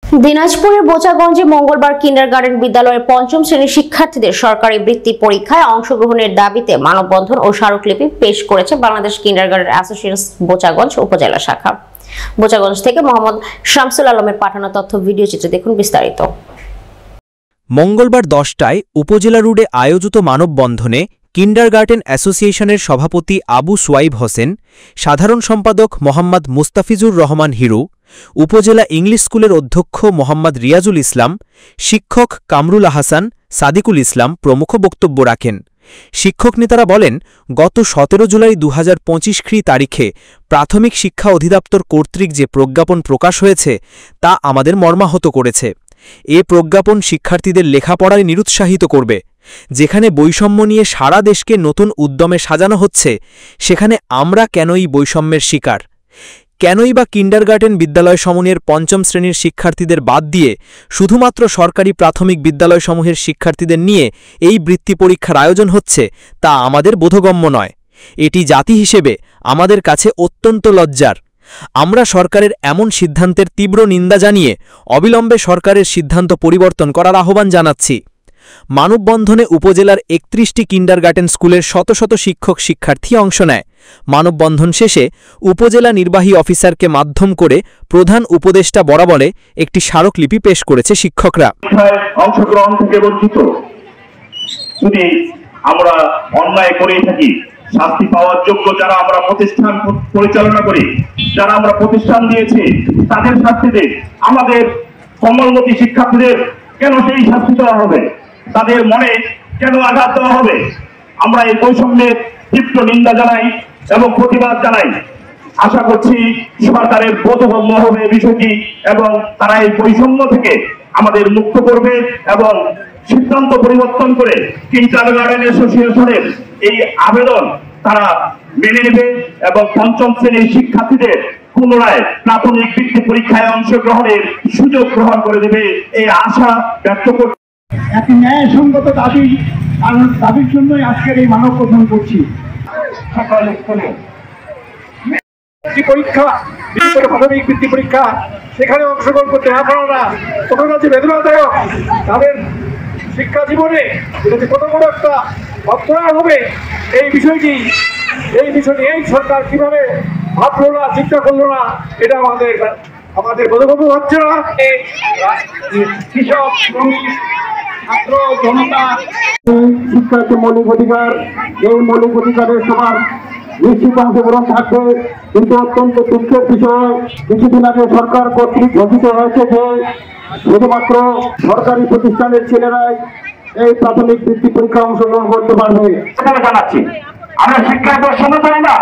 দিনাজপুরের বোচাগঞ্জে মঙ্গলবার কিন্ডারগার্টেন বিদ্যালয়ের পঞ্চম শ্রেণীর শিক্ষার্থীদের সরকারি বৃত্তি পরীক্ষায় অংশগ্রহণের দাবিতে মানববন্ধন ও স্মারকলিপি পেশ করেছে বাংলাদেশ কিন্ডারগার্টেন অ্যাসোসিয়েশন বোচাগঞ্জ উপজেলা শাখা। বোচাগঞ্জ থেকে মোহাম্মদ শামসুল আলমের পাঠানো তথ্য ভিডিও চিত্রে দেখুন বিস্তারিত। মঙ্গলবার 10টায় উপজেলা রোডে আয়োজিত মানববন্ধনে কিন্ডারগার্টেন অ্যাসোসিয়েশনের সভাপতি আবু সোয়াইব হোসেন, সাধারণ সম্পাদক মোহাম্মদ মুস্তাফিজুর রহমান হিরু, উপজেলা ইংলিশ স্কুলের অধ্যক্ষ মোহাম্মদ রিয়াজুল ইসলাম, শিক্ষক কামরুল আহসান, সাদিকুল ইসলাম প্রমুখ বক্তব্য রাখেন। শিক্ষক নেতারা বলেন, গত 17 জুলাই 2025 তারিখে প্রাথমিক শিক্ষা অধিদপ্তর কর্তৃক যে প্রজ্ঞাপন প্রকাশ হয়েছে তা আমাদের মর্মাহত করেছে। এ প্রজ্ঞাপন শিক্ষার্থীদের লেখাপড়ায় নিরুৎসাহিত করবে। যেখানে বৈষম্য নিয়ে সারা দেশকে নতুন উদ্যমে সাজানো হচ্ছে, সেখানে আমরা কেনই বৈষম্যের শিকার? কেনই বা কিন্ডারগার্টেন বিদ্যালয়সমূহের পঞ্চম শ্রেণীর শিক্ষার্থীদের বাদ দিয়ে শুধুমাত্র সরকারি প্রাথমিক বিদ্যালয়সমূহের শিক্ষার্থীদের নিয়ে এই বৃত্তি পরীক্ষার আয়োজন হচ্ছে তা আমাদের বোধগম্য নয়। এটি জাতি হিসেবে আমাদের কাছে অত্যন্ত লজ্জার। আমরা সরকারের এমন সিদ্ধান্তের তীব্র নিন্দা জানিয়ে অবিলম্বে সরকারের সিদ্ধান্ত পরিবর্তন করার আহ্বান জানাচ্ছি। মানববন্ধনে উপজেলার 31টি কিন্ডারগার্টেন স্কুলের শত শত শিক্ষক শিক্ষার্থী অংশ নেয়। মানববন্ধন শেষে উপজেলা নির্বাহী অফিসারকে মাধ্যম করে প্রধান উপদেষ্টা বরাবরে একটি স্মারকলিপি পেশ করেছে শিক্ষকরা। অংশগ্রহণ থেকে বঞ্চিত যদি আমরা অন্যায় করে থাকি, শাস্তি পাওয়ার যোগ্য যারা আমরা প্রতিষ্ঠান পরিচালনা করি, যারা আমরা প্রতিষ্ঠান দিয়েছি, তাদের শাস্তিতে আমাদের কমলমতি শিক্ষার্থীদের কেন সেই শাস্তি দেওয়া হবে? তাদের মনে কেন আঘাত দেওয়া হবে? আমরা এই বৈষম্যের তীব্র নিন্দা জানাই এবং প্রতিবাদ জানাই। আশা করছি সরকারের বোধগম্য হবে বিষয়টি এবং তারা এই বৈষম্য থেকে আমাদের মুক্ত করবে এবং সিদ্ধান্ত পরিবর্তন করে কিন্ডারগার্টেন অ্যাসোসিয়েশনের এই আবেদন তারা মেনে নেবে এবং পঞ্চম শ্রেণীর শিক্ষার্থীদের পুনরায় প্রাথমিক বৃত্তি পরীক্ষায় অংশগ্রহণের সুযোগ গ্রহণ করে দেবে এই আশা ব্যক্ত করছে। একটি ন্যায়সঙ্গত দাবির জন্যই আজকের এই মানববন্ধন করছি। সকালে পরীক্ষা, বিশেষ করে প্রাথমিক বৃত্তি পরীক্ষা, সেখানে অংশগ্রহণ করতে না পারাটা কতটা যে বেদনাদায়ক, তাদের শিক্ষা জীবনে কত বড় একটা অর্থনয় হবে এই বিষয়টি এই সরকার কিভাবে ভাবলো না, চিন্তা করলো না, এটা আমাদের বোধগম্য হচ্ছে না। কৃষক, শ্রমিক, ছাত্র, জনতা, শিক্ষার্থী মৌলিক অধিকার, এই মৌলিক অধিকারের সবার নিশ্চিত অংশগ্রহণ থাকবে। কিন্তু অত্যন্ত দুঃখের বিষয়, কিছুদিন আগে সরকার কর্তৃক ঘোষিত হয়েছে যে শুধুমাত্র সরকারি প্রতিষ্ঠানের ছেলেরাই এই প্রাথমিক বৃত্তি পরীক্ষা অংশগ্রহণ করতে পারবে। জানাচ্ছি আমরা শিক্ষার্থীর সঙ্গে চাই না।